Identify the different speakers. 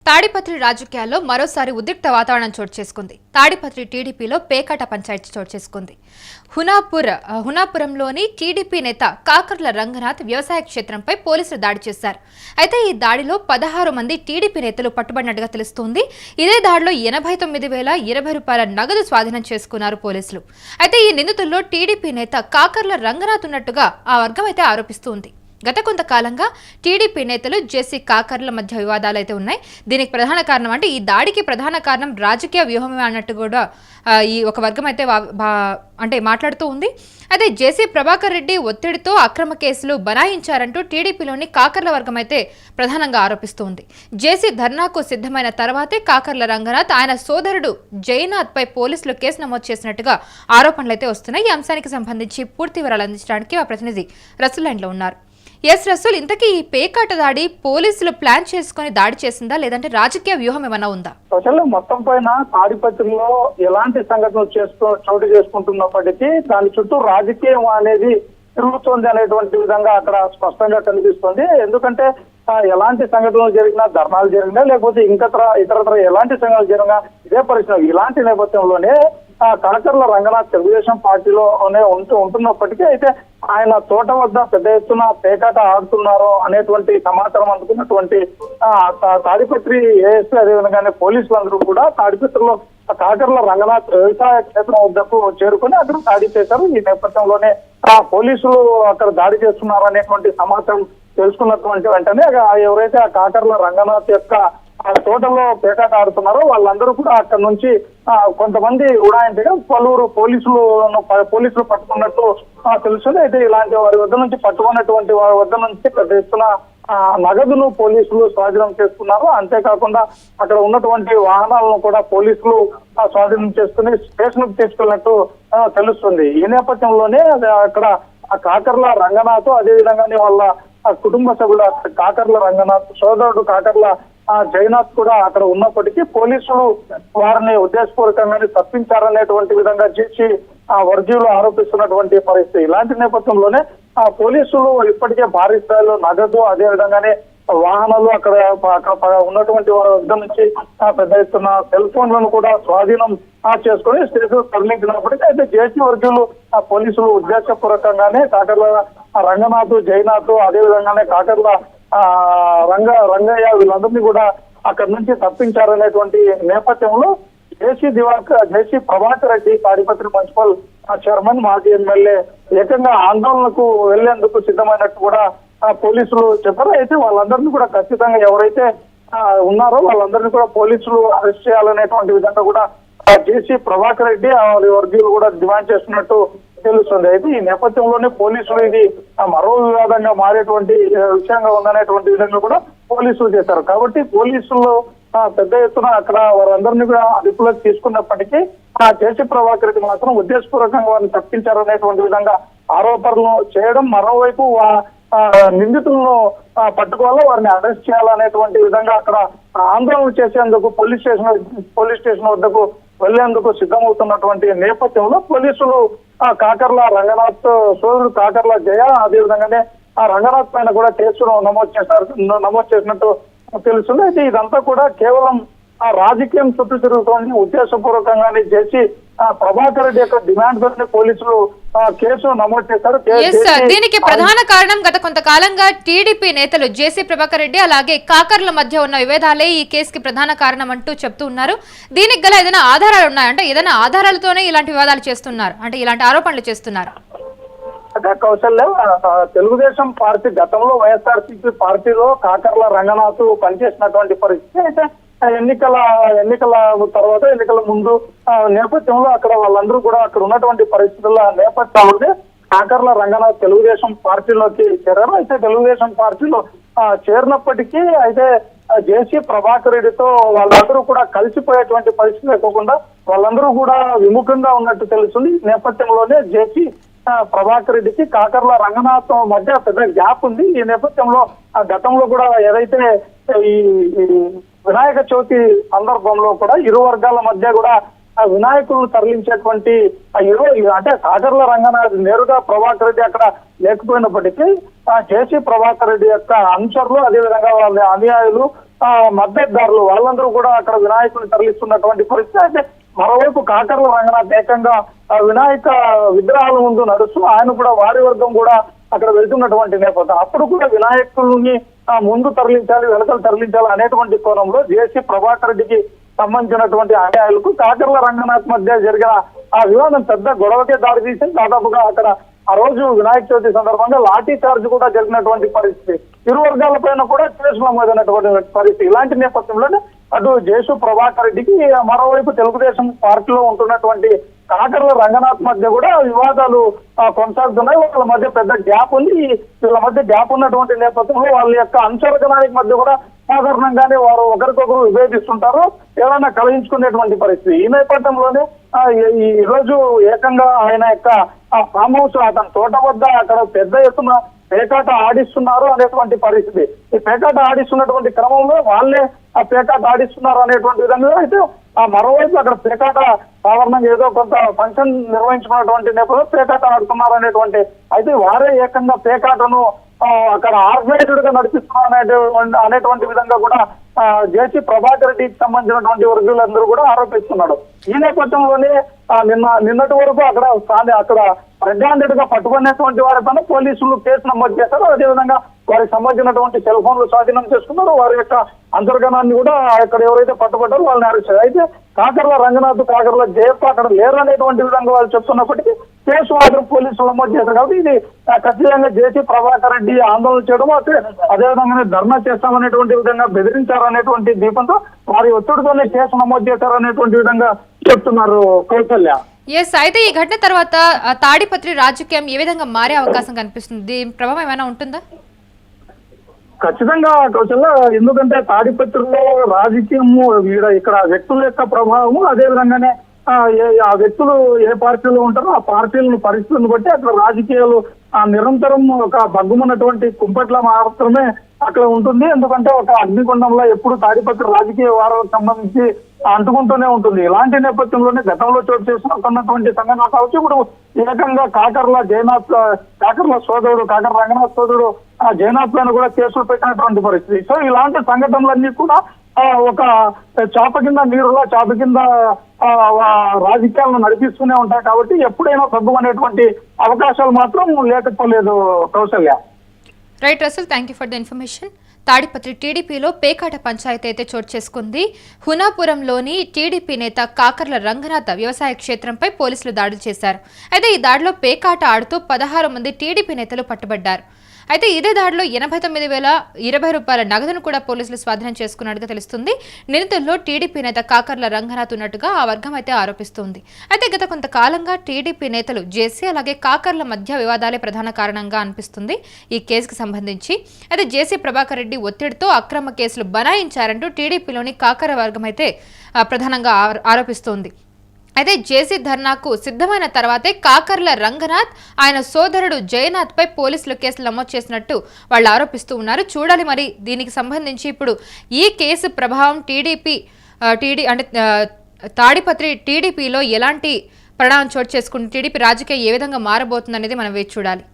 Speaker 1: తాడిపత్రి రాజకీయాల్లో మరోసారి ఉద్రిక్త వాతావరణం చోటు చేసుకుంది. తాడిపత్రి టీడీపీలో పేకాట పంచాయతీ చోటు చేసుకుంది. హునాపురంలోని టీడీపీ నేత కాకర్ల రంగనాథ్ వ్యవసాయ క్షేత్రంపై పోలీసులు దాడి చేశారు. అయితే ఈ దాడిలో 16 మంది టీడీపీ నేతలు పట్టుబడినట్టుగా తెలుస్తోంది. ఇదే దాడిలో 89,020 రూపాయల నగదు స్వాధీనం చేసుకున్నారు పోలీసులు. అయితే ఈ నిందితుల్లో టీడీపీ నేత కాకర్ల రంగనాథ్ ఉన్నట్టుగా ఆ వర్గం అయితే ఆరోపిస్తోంది. గత కొంతకాలంగా టీడీపీ నేతలు జేసీ కాకర్ల మధ్య వివాదాలు అయితే ఉన్నాయి. దీనికి ప్రధాన కారణం అంటే ఈ దాడికి ప్రధాన కారణం రాజకీయ వ్యూహమే అన్నట్టు కూడా ఈ ఒక వర్గం అయితే మాట్లాడుతూ ఉంది. అయితే జేసీ ప్రభాకర్ రెడ్డి ఒత్తిడితో అక్రమ కేసులు బనాయించారంటూ టీడీపీలోని కాకర్ల వర్గం అయితే ప్రధానంగా ఆరోపిస్తోంది. జేసీ ధర్నాకు సిద్ధమైన తర్వాతే కాకర్ల రంగనాథ్ ఆయన సోదరుడు జైనాథ్ పై పోలీసులు కేసు నమోదు చేసినట్టుగా ఆరోపణలు అయితే వస్తున్నాయి. ఈ అంశానికి సంబంధించి పూర్తి వివరాలు అందించడానికి మా ప్రతినిధి రసూల్ లైన్లో ఉన్నారు. ఎస్ రసూల్, ఇంతకీ ఈ పేకాట దాడి పోలీసులు ప్లాన్ చేసుకుని దాడి చేసిందా లేదంటే రాజకీయ వ్యూహం ఏమైనా ఉందా?
Speaker 2: అసలు మొత్తం పైన తాడిపత్రిలో ఎలాంటి సంఘటనలు చోటు చేసుకుంటున్నప్పటికీ దాని చుట్టూ రాజకీయం అనేది తిరుగుతోంది అనేటువంటి విధంగా అక్కడ స్పష్టంగా కనిపిస్తుంది. ఎందుకంటే ఎలాంటి సంఘటనలు జరిగినా, ధర్నాలు జరిగినా, లేకపోతే ఇతరత్ర ఎలాంటి సంఘటనలు జరిగినా ఇదే పరిస్థితి. ఇలాంటి నేపథ్యంలోనే కనకర్ల రంగనాథ్ తెలుగుదేశం పార్టీలోనే ఉంటున్నప్పటికీ అయితే ఆయన తోట వద్ద పెద్ద ఎత్తున పేకాట ఆడుతున్నారు అనేటువంటి సమాచారం అందుకున్నటువంటి తాడిపత్రి ఏఎస్పీ అదేవిధంగానే పోలీసులందరూ కూడా తాడిపత్రిలో కాకర్ల రంగనాథ్ వ్యవసాయ క్షేత్రం వద్దకు చేరుకుని అక్కడ దాడి చేశారు. ఈ నేపథ్యంలోనే పోలీసులు అక్కడ దాడి చేస్తున్నారు అనేటువంటి సమాచారం తెలుసుకున్నటువంటి వెంటనే ఎవరైతే ఆ కాకర్ల రంగనాథ్ యొక్క ఆ తోటలో పేకాట ఆడుతున్నారో వాళ్ళందరూ కూడా అక్కడ నుంచి కొంతమంది ఉడాయించగా పలువురు పోలీసులు పట్టుకున్నట్టు తెలుస్తుంది. అయితే ఇలాంటి వారి వద్ద నుంచి పట్టుకున్నటువంటి వారి వద్ద నుంచి పెద్ద ఎత్తున నగదును పోలీసులు స్వాధీనం చేసుకున్నారు. అంతేకాకుండా అక్కడ ఉన్నటువంటి వాహనాలను కూడా పోలీసులు స్వాధీనం చేసుకుని స్టేషన్ తీసుకెళ్ళినట్టు తెలుస్తుంది. ఈ నేపథ్యంలోనే అక్కడ ఆ కాకర్ల రంగనాథ్ అదేవిధంగానే వాళ్ళ కుటుంబ సభ్యుల కాకర్ల రంగనాథ్ సోదరుడు కాకర్ల జైనాథ్ కూడా అక్కడ ఉన్నప్పటికీ పోలీసులు వారిని ఉద్దేశపూర్వకంగానే తప్పించారనేటువంటి విధంగా చేసి వర్గీయులు ఆరోపిస్తున్నటువంటి పరిస్థితి. ఇలాంటి నేపథ్యంలోనే పోలీసులు ఇప్పటికే భారీ స్థాయిలో నగదు అదేవిధంగానే వాహనాలు అక్కడ ఉన్నటువంటి వారి వద్ద నుంచి పెద్ద ఎత్తున సెల్ ఫోన్లను కూడా స్వాధీనం చేసుకుని స్టేషన్ తరలించినప్పటికీ అయితే జేసీ వర్గీయులు పోలీసులు ఉద్దేశపూర్వకంగానే కాకర్ల రంగనాథ్ జైనాథ్ అదేవిధంగానే కాకర్ల రంగయ్య వీళ్ళందరినీ కూడా అక్కడి నుంచి తప్పించారనేటువంటి నేపథ్యంలో జేసీ ప్రభాకర్ రెడ్డి తాడిపత్రి మున్సిపల్ చైర్మన్ మాజీ ఎమ్మెల్యే ఏకంగా ఆందోళనకు వెళ్లేందుకు సిద్ధమైనట్టు కూడా పోలీసులు చెప్పారు. అయితే వాళ్ళందరినీ కూడా ఖచ్చితంగా ఎవరైతే ఉన్నారో వాళ్ళందరినీ కూడా పోలీసులు అరెస్ట్ చేయాలనేటువంటి విధంగా కూడా జేసీ ప్రభాకర్ రెడ్డి వర్గీయులు కూడా డిమాండ్ చేస్తున్నట్టు తెలుస్తుంది. అయితే ఈ నేపథ్యంలోనే పోలీసులు ఇది మరో వివాదంగా మారేటువంటి విషయంగా ఉందనేటువంటి విధంగా కూడా పోలీసులు చేశారు. కాబట్టి పోలీసులు పెద్ద ఎత్తున అక్కడ వారందరినీ కూడా అదుపులోకి తీసుకున్నప్పటికీ జేసీ ప్రభాకర్ రెడ్డి మాత్రం ఉద్దేశపూర్వకంగా వారిని తప్పించారనేటువంటి విధంగా ఆరోపణలు చేయడం, మరోవైపు నిందితులను పట్టుకోవాలో వారిని అరెస్ట్ చేయాలనేటువంటి విధంగా అక్కడ ఆందోళన చేసేందుకు పోలీస్ స్టేషన్ వద్దకు వెళ్లేందుకు సిద్ధమవుతున్నటువంటి నేపథ్యంలో పోలీసులు కాకర్ల రంగనాథ్ సోదరుడు కాకర్ల జయ అదేవిధంగానే ఆ రంగనాథ్ పైన కూడా కేసును నమోదు చేసినట్టు తెలుస్తుంది. అయితే ఇదంతా కూడా కేవలం రాజకీయం చుట్టూ తిరుగుతోంది. ఉద్దేశపూర్వకంగానే చేసి ప్రభాకర్ రెడ్డి యొక్క డిమాండ్ తోనే పోలీసులు కేసు నమోదు చేశారు.
Speaker 1: దీనికి ప్రధాన కారణం గత కొంతకాలంగా టీడీపీ నేతలు జేసీ ప్రభాకర్ రెడ్డి అలాగే కాకర్ల మధ్య ఉన్న విభేదాలే ఈ కేసుకి ప్రధాన కారణం అంటూ చెప్తూ ఉన్నారు. దీనికి గల ఏదైనా ఆధారాలు ఉన్నాయంటే ఏదైనా ఆధారాలతోనే ఇలాంటి వివాదాలు చేస్తున్నారు అంటే ఇలాంటి ఆరోపణలు చేస్తున్నారు?
Speaker 2: అదే కౌశల్య, తెలుగుదేశం పార్టీ గతంలో వైఎస్ఆర్సీపీ పార్టీలో కాకర్ల రంగనాథ్ పనిచేసినటువంటి పరిస్థితి. అయితే ఎన్నికల తర్వాత ఎన్నికల ముందు నేపథ్యంలో అక్కడ వాళ్ళందరూ కూడా అక్కడ ఉన్నటువంటి పరిస్థితుల నేపథ్యంలో కాకర్ల రంగనాథ్ తెలుగుదేశం పార్టీలోకి చేరారు. అయితే తెలుగుదేశం పార్టీలో చేరినప్పటికీ అయితే జేసీ ప్రభాకర్ రెడ్డితో వాళ్ళందరూ కూడా కలిసిపోయేటువంటి పరిస్థితి లేకుండా వాళ్ళందరూ కూడా విముఖంగా ఉన్నట్టు తెలుస్తుంది. నేపథ్యంలోనే జేసీ ప్రభాకర్ రెడ్డికి కాకర్ల రంగనాథ్ మధ్య పెద్ద గ్యాప్ ఉంది. ఈ నేపథ్యంలో గతంలో కూడా ఏదైతే ఈ వినాయక చవితి సందర్భంలో కూడా ఇరు వర్గాల మధ్య కూడా వినాయకులను తరలించేటువంటి అంటే కాకర్ల రంగనాథ్ నేరుగా ప్రభాకర్ రెడ్డి అక్కడ లేకపోయినప్పటికీ జేసీ ప్రభాకర్ రెడ్డి యొక్క అనుచరులు అదేవిధంగా వాళ్ళ అనుయాయులు మద్దతుదారులు వాళ్ళందరూ కూడా అక్కడ వినాయకుడిని తరలిస్తున్నటువంటి పరిస్థితి. అయితే మరోవైపు కాకర్ల రంగనాథ్ ఏకంగా వినాయక విగ్రహాల ముందు నడుస్తూ ఆయన కూడా వారి వర్గం కూడా అక్కడ వెళ్తున్నటువంటి నేపథ్యం. అప్పుడు కూడా వినాయకుల్ని ముందు తరలించాలి, వెనకలు తరలించాలి అనేటువంటి కోణంలో జేసీ ప్రభాకర్ రెడ్డికి సంబంధించినటువంటి అన్యాయాలకు కాకర్ల రంగనాథ్ మధ్య జరిగిన ఆ వివాదం పెద్ద గొడవకే దారి తీసింది. దాదాపుగా అక్కడ ఆ రోజు వినాయక చవితి సందర్భంగా లాఠీ చార్జ్ కూడా జరిగినటువంటి పరిస్థితి. ఇరు వర్గాల పైన కూడా కేసులు నమోదైనటువంటి పరిస్థితి. ఇలాంటి నేపథ్యంలోనే అటు జేసు ప్రభాకర్ రెడ్డికి, మరోవైపు తెలుగుదేశం పార్టీలో ఉంటున్నటువంటి కాకర్ల రంగనాథ్ మధ్య కూడా వివాదాలు కొనసాగుతున్నాయి. వాళ్ళ మధ్య పెద్ద గ్యాప్ ఉంది. వీళ్ళ మధ్య గ్యాప్ ఉన్నటువంటి నేపథ్యంలో వాళ్ళ యొక్క అంచర్గనానికి మధ్య కూడా సాధారణంగానే వారు ఒకరికొకరు విభేదిస్తుంటారు, ఏదైనా కలిగించుకునేటువంటి పరిస్థితి. ఈ నేపథ్యంలోనే ఈ రోజు ఏకంగా ఆయన యొక్క ఫామ్ హౌస్ అతని తోట వద్ద అక్కడ పెద్ద ఎత్తున పేకాట ఆడిస్తున్నారు అనేటువంటి పరిస్థితి. ఈ పేకాట ఆడిస్తున్నటువంటి క్రమంలో వాళ్ళే ఆ పేకాట ఆడిస్తున్నారు అనేటువంటి విధంగా అయితే మరోవైపు అక్కడ పేకాట సాధారణంగా ఏదో కొంత ఫంక్షన్ నిర్వహించుకున్నటువంటి నేపథ్యంలో పేకాట ఆడుతున్నారు అనేటువంటి, అయితే వారే ఏకంగా పేకాటను అక్కడ ఆర్గనైజ్డ్ గా నడిపిస్తున్నారు అనేటువంటి విధంగా కూడా జేసీ ప్రభాకర్ రెడ్డికి సంబంధించినటువంటి వర్గులందరూ కూడా ఆరోపిస్తున్నాడు. ఈ నేపథ్యంలోనే నిన్నటి వరకు అక్కడ రెడ్ హ్యాండెడ్ గా పట్టుకునేటువంటి వారిపైన పోలీసులు కేసు నమోదు చేశారు. అదేవిధంగా వారికి సంబంధించినటువంటి సెల్ ఫోన్లు స్వాధీనం చేసుకున్నారు. వారి యొక్క అంతర్గణాన్ని కూడా అక్కడ ఎవరైతే పట్టుబడ్డారో వాళ్ళని అరెస్ట్ చేశారు. అయితే కాకర్ల రంగనాథ్, కాకర్ల జయప్ప అక్కడ లేరు అనేటువంటి విధంగా వాళ్ళు చెప్తున్నప్పటికీ కేసు మాత్రం పోలీసులు నమోదు చేశారు. కాబట్టి ఇది ఖచ్చితంగా జేసీ ప్రభాకర్ రెడ్డి ఆందోళన చేయడం, అదేవిధంగానే ధర్నా చేస్తామనేటువంటి విధంగా బెదిరించారనేటువంటి దీపంతో వారి ఒత్తిడితోనే కేసు నమోదు చేశారనేటువంటి విధంగా చెప్తున్నారు కౌశల్య.
Speaker 1: ఎస్, అయితే ఈ ఘటన తర్వాత తాడిపత్రి రాజకీయం ఏ విధంగా మారే అవకాశం కనిపిస్తుంది? దీని ప్రభావం ఏమైనా ఉంటుందా?
Speaker 2: ఖచ్చితంగా కౌశల్య, ఎందుకంటే తాడిపత్రిలో రాజకీయము ఇక్కడ వ్యక్తుల యొక్క ప్రభావము, అదే విధంగానే ఆ వ్యక్తులు ఏ పార్టీలో ఉంటారో ఆ పార్టీలను పరిస్థితులను బట్టి అక్కడ రాజకీయాలు నిరంతరం ఒక బగ్గుమన్నటువంటి కుంపట్ల మాత్రమే అక్కడ ఉంటుంది. ఎందుకంటే ఒక అగ్నిగుండంలో ఎప్పుడు తాడిపత్రి రాజకీయ వారాలకు సంబంధించి అంటుకుంటూనే ఉంటుంది. ఇలాంటి నేపథ్యంలోనే గతంలో చోటు చేసుకున్నటువంటి సంఘటన కావచ్చు, ఇప్పుడు ఏకంగా కాకర్ల సోదరుడు కాకర్ల రంగనాథ్ సోదరుడు జయనాథ్ పైన కూడా కేసులు పెట్టినటువంటి పరిస్థితి. సో ఇలాంటి సంఘటనలన్నీ కూడా ఒక చాప కింద నీరులా చాప కింద రాజకీయాలను నడిపిస్తూనే ఉంటాయి. కాబట్టి ఎప్పుడైనా సగ్గు అనేటువంటి అవకాశాలు మాత్రం లేకపోలేదు Kausalya.
Speaker 1: Right Russell, thank you for the information. Tadipatri టీడీపీలో పేకాట పంచాయతీ అయితే చోటు చేసుకుంది. హునాపురంలోని టీడీపీ నేత కాకర్ల రంగనాథ్ వ్యవసాయ క్షేత్రంపై పోలీసులు దాడి చేశారు. అయితే ఈ దాడిలో పేకాట ఆడుతూ 16 మంది టీడీపీ నేతలు పట్టుబడ్డారు. అయితే ఇదే దాడిలో 89,020 రూపాయల నగదును కూడా పోలీసులు స్వాధీనం చేసుకున్నట్టుగా తెలుస్తుంది. నిందితుల్లో టీడీపీ నేత కాకర్ల రంగనాథ్ ఉన్నట్టుగా ఆ వర్గం అయితే ఆరోపిస్తుంది. అయితే గత కొంతకాలంగా టీడీపీ నేతలు జేసీ అలాగే కాకర్ల మధ్య వివాదాలే ప్రధాన కారణంగా అనిపిస్తుంది ఈ కేసుకు సంబంధించి. అయితే జేసీ ప్రభాకర్ రెడ్డి ఒత్తిడితో అక్రమ కేసులు బనాయించారంటూ టీడీపీలోని కాకర వర్గం అయితే ప్రధానంగా ఆరోపిస్తోంది. అయితే జేసీ ధర్నాకు సిద్ధమైన తర్వాతే కాకర్ల రంగనాథ్ ఆయన సోదరుడు జయనాథ్ పై పోలీసులు కేసులు నమోదు చేసినట్టు వాళ్ళు ఆరోపిస్తూ ఉన్నారు. చూడాలి మరి దీనికి సంబంధించి ఇప్పుడు ఈ కేసు ప్రభావం తాడిపత్రి టీడీపీలో ఎలాంటి పరిణామం చోటు చేసుకుంటే టీడీపీ రాజకీయం ఏ విధంగా మారబోతుంది అనేది మనం వేచి చూడాలి.